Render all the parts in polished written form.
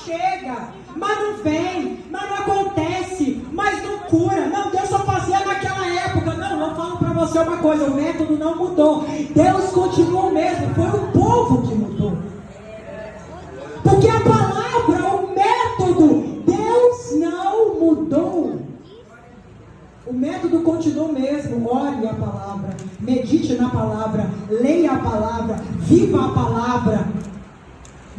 chega, mas não vem, mas não acontece, mas não cura. Não, Deus só fazia naquela época. Não, eu falo para você uma coisa, o método não mudou. Deus continua o mesmo, foi o povo que mudou. Porque a palavra, o método, Deus não mudou. O método continua o mesmo. Ore a palavra, medite na palavra, leia a palavra, viva a palavra.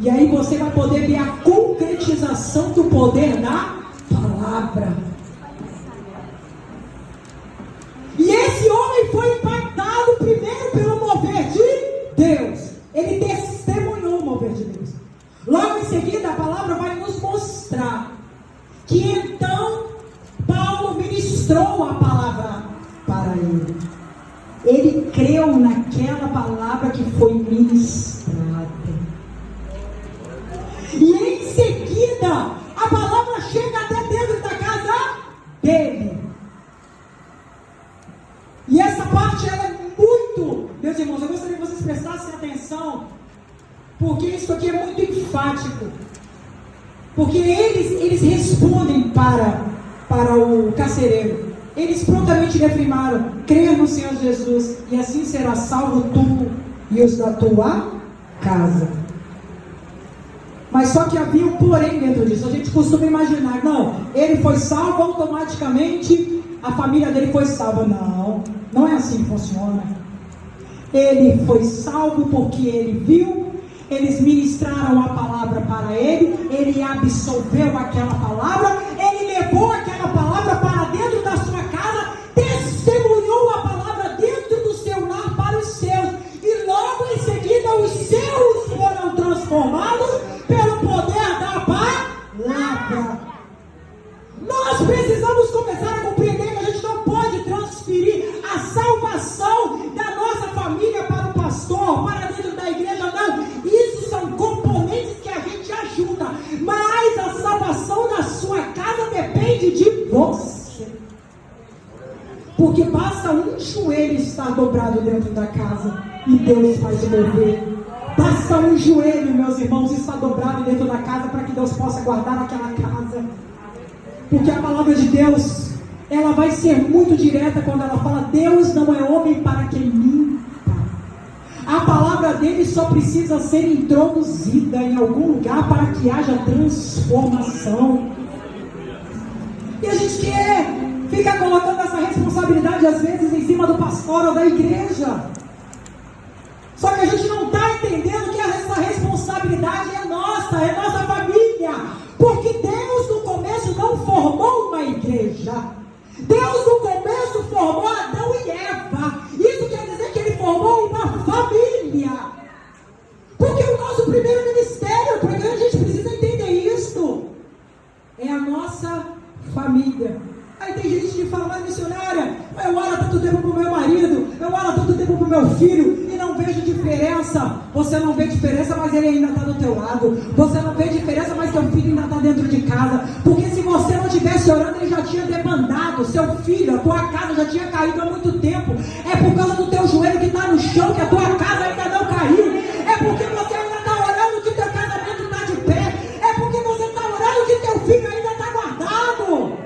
E aí você vai poder ver a concretização do poder da palavra. E esse homem foi impactado primeiro pelo mover de Deus. Ele testemunhou o mover de Deus. Logo em seguida, a palavra vai nos mostrar que então Paulo ministrou a palavra para ele. Ele creu naquela palavra que foi ministrada. E em seguida, a palavra chega até dentro da casa dele. E essa parte ela é muito, meus irmãos, eu gostaria que vocês prestassem atenção, porque isso aqui é muito enfático. Porque eles respondem para o carcereiro. Eles prontamente lhe afirmaram: creia no Senhor Jesus, e assim será salvo tu e os da tua casa. Mas só que havia um porém dentro disso. A gente costuma imaginar, não, ele foi salvo automaticamente, a família dele foi salva. Não, não é assim que funciona. Ele foi salvo porque ele viu, eles ministraram a palavra para ele absolveu aquela palavra, ele levou aquela palavra para dentro da sua casa, testemunhou a palavra dentro do seu lar para os seus, e logo em seguida os seus foram transformados pelo poder da palavra. Nós precisamos começar a compreender que a gente não pode transferir a salvação da nossa família para o pastor, para dentro da igreja, não. Isso são componentes que a gente ajuda, mas a salvação da sua casa depende de você. Porque basta um joelho estar dobrado dentro da casa e Deus faz o mover. Basta um joelho, meus irmãos, estar dobrado dentro da casa para que Deus possa guardar aquela casa. Porque a palavra de Deus, ela vai ser muito direta quando ela fala: Deus não é homem para que minta. A palavra dele só precisa ser introduzida em algum lugar para que haja transformação. E a gente quer ficar colocando essa responsabilidade às vezes em cima do pastor ou da igreja. Só que a gente não está entendendo que essa responsabilidade é nossa família. Porque Deus no começo não formou uma igreja. Deus no começo formou Adão e Eva. Isso quer dizer que ele formou uma família. Porque o nosso primeiro ministério, porque a gente precisa entender isso, é a nossa família. Aí tem gente que fala: mas missionária, eu oro tanto tempo para o meu marido, eu oro tanto tempo para o meu filho e não vejo diferença. Você não vê diferença, mas ele ainda está do teu lado. Você não vê diferença, mas teu filho ainda está dentro de casa. Porque se você não estivesse orando, ele já tinha demandado. Seu filho, a tua casa já tinha caído há muito tempo. É por causa do teu joelho que está no chão que a tua casa ainda não caiu. É porque você ainda está orando que teu casamento está de pé. É porque você está orando que teu filho ainda está guardado.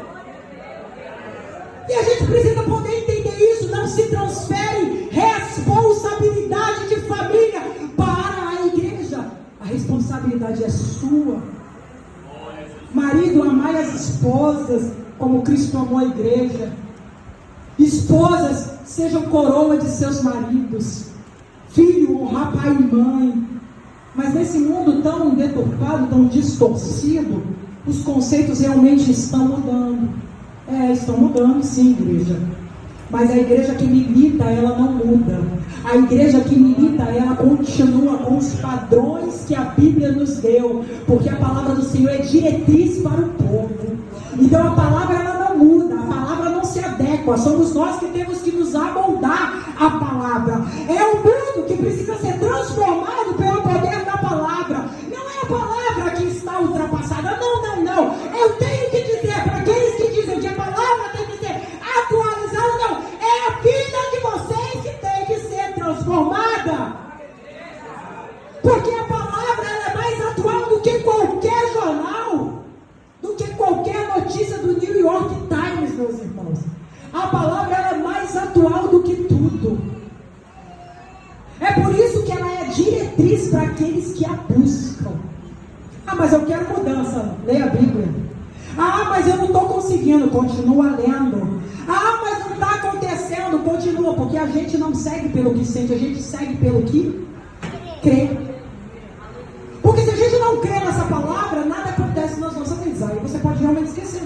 E a gente precisa poder entender isso. Não se transfere responsabilidade de família para a igreja. A responsabilidade é sua. Marido, amai as esposas como Cristo amou a igreja. Esposas, sejam coroa de seus maridos. Filho, honrar pai e mãe. Mas nesse mundo tão deturpado, tão distorcido, os conceitos realmente estão mudando. Estão mudando sim, igreja. Mas a igreja que milita, ela não muda. A igreja que milita, ela continua com os padrões que a Bíblia nos deu. Porque a palavra do Senhor é diretriz para o povo. Então a palavra, ela não muda. A palavra não se adequa. Somos nós que temos que nos amoldar à palavra. É o mundo que precisa ser transformado pelo poder da palavra. Não é a palavra que está ultrapassada. Não. Eu tenho que dizer para aqueles que dizem que a palavra tem que ser atualizada. Não. É a vida de vocês que tem que ser transformada. Porque a palavra, ela é mais atual do que qualquer jornal. diretriz para aqueles que a buscam. Ah, mas eu quero mudança. Leia a Bíblia. Ah, mas eu não estou conseguindo. Continua lendo. Ah, mas não está acontecendo. Continua, porque a gente não segue pelo que sente, a gente segue pelo que crê. Porque se a gente não crê nessa palavra, nada acontece nas nossas vidas. Aí você pode realmente esquecer.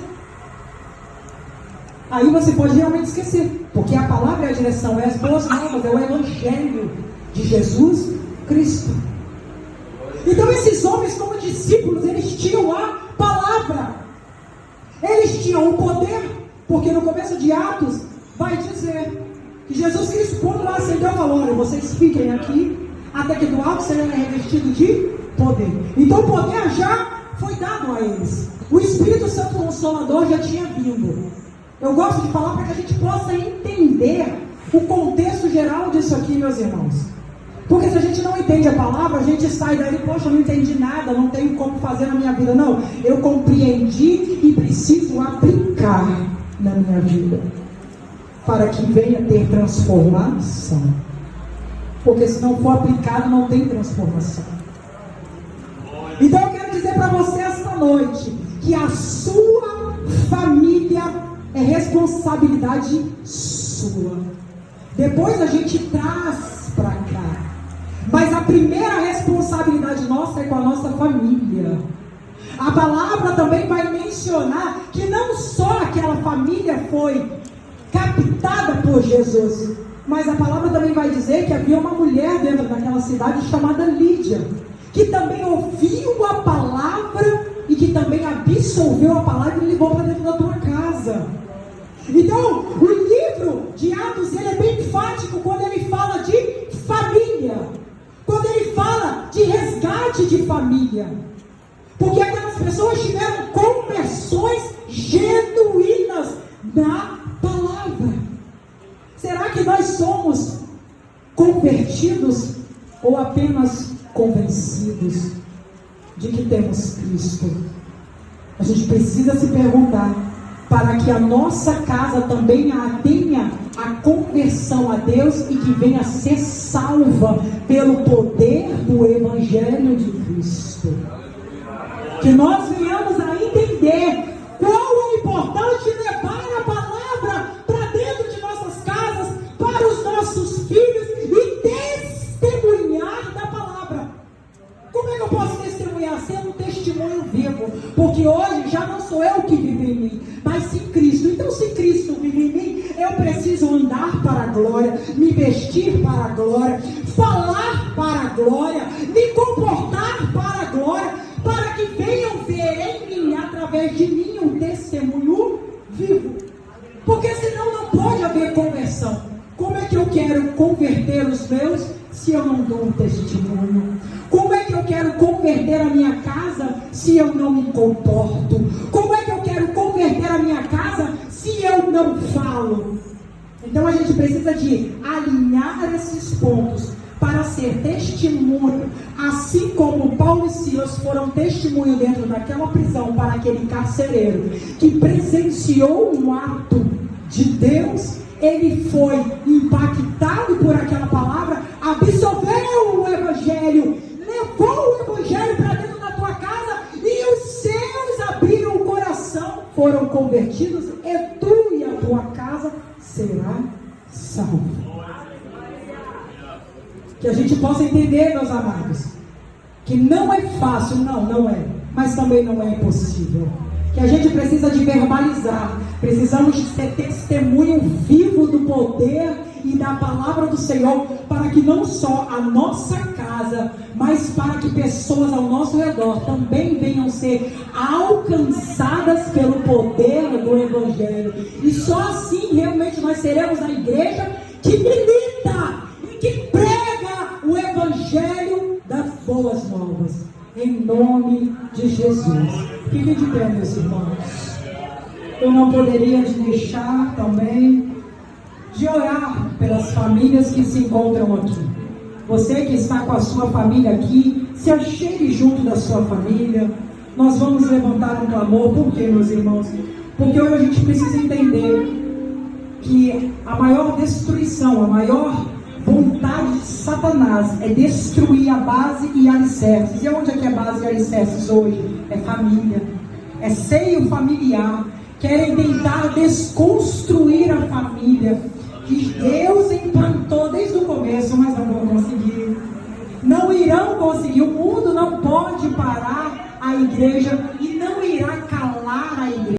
Aí você pode realmente esquecer. Porque a palavra é a direção, é as boas novas, é o evangelho de Jesus Cristo. Então esses homens, como discípulos, eles tinham a palavra. Eles tinham o poder. Porque no começo de Atos vai dizer que Jesus Cristo, quando lá ascendeu, falou: olha, vocês fiquem aqui até que do alto serão revestidos de poder. Então o poder já foi dado a eles. O Espírito Santo Consolador já tinha vindo. Eu gosto de falar para que a gente possa entender o contexto geral disso aqui, meus irmãos. Porque se a gente não entende a palavra, a gente sai daí, poxa, eu não entendi nada, não tenho como fazer na minha vida. Não, eu compreendi e preciso aplicar na minha vida, para que venha ter transformação. Porque se não for aplicado, não tem transformação. Então eu quero dizer para você esta noite, que a sua família é responsabilidade sua. Depois a gente traz para cá. Mas a primeira responsabilidade nossa é com a nossa família. A palavra também vai mencionar que não só aquela família foi captada por Jesus, mas a palavra também vai dizer que havia uma mulher dentro daquela cidade chamada Lídia, que também ouviu a palavra e que também absorveu a palavra e levou para dentro da tua casa. Então, o livro de Atos, ele é bem enfático quando ele fala de família, quando ele fala de resgate de família. Porque aquelas pessoas tiveram conversões genuínas na palavra. Será que nós somos convertidos ou apenas convencidos de que temos Cristo? A gente precisa se perguntar, para que a nossa casa também tenha a conversão a Deus e que venha a ser salva pelo poder do Evangelho de Cristo. Que nós venhamos a entender qual é importante levar a palavra para dentro de nossas casas, para os nossos filhos e testemunhar da palavra. Como é que eu posso testemunhar? Sendo um testemunho vivo. Porque hoje já não sou eu que vivo em mim, mas sim Cristo. Então se Cristo vive em mim, eu preciso andar para a glória, me vestir para a glória, falar para a glória, me comportar para a glória, para que venham ver em mim, através de mim, um testemunho vivo. Porque senão não pode haver conversão. Como é que eu quero converter os meus se eu não dou um testemunho? Como é que eu quero converter a minha casa se eu não me comporto? Como é que eu quero converter a minha casa se eu não falo? Então a gente precisa de alinhar esses pontos para ser testemunho, assim como Paulo e Silas foram testemunho dentro daquela prisão para aquele carcereiro que presenciou um ato de Deus. Ele foi impactado por aquela palavra, absorveu o Evangelho, levou o Evangelho para dentro da tua casa e os seus abriram o coração, foram convertidos e tu e a tua casa será salvo. Que a gente possa entender, meus amados, que não é fácil, não é, mas também não é impossível. Que a gente precisa de verbalizar, precisamos de ser testemunho vivo do poder e da palavra do Senhor, para que não só a nossa casa, mas para que pessoas ao nosso redor também venham ser alcançadas pelo poder do Evangelho. E só assim realmente nós seremos a igreja que milita e que prega o Evangelho das boas novas. Em nome de Jesus. Fiquem de pé, meus irmãos. Eu não poderia deixar também de orar pelas famílias que se encontram aqui. Você que está com a sua família aqui, se achegue junto da sua família. Nós vamos levantar um clamor. Por quê, meus irmãos? Porque hoje a gente precisa entender que a maior destruição, a maior vontade de Satanás é destruir a base e alicerces. E onde é que é base e alicerces hoje? É família, é seio familiar. Querem tentar desconstruir a família que Deus implantou desde o começo, mas não vão conseguir. Não irão conseguir. O mundo não pode parar a igreja e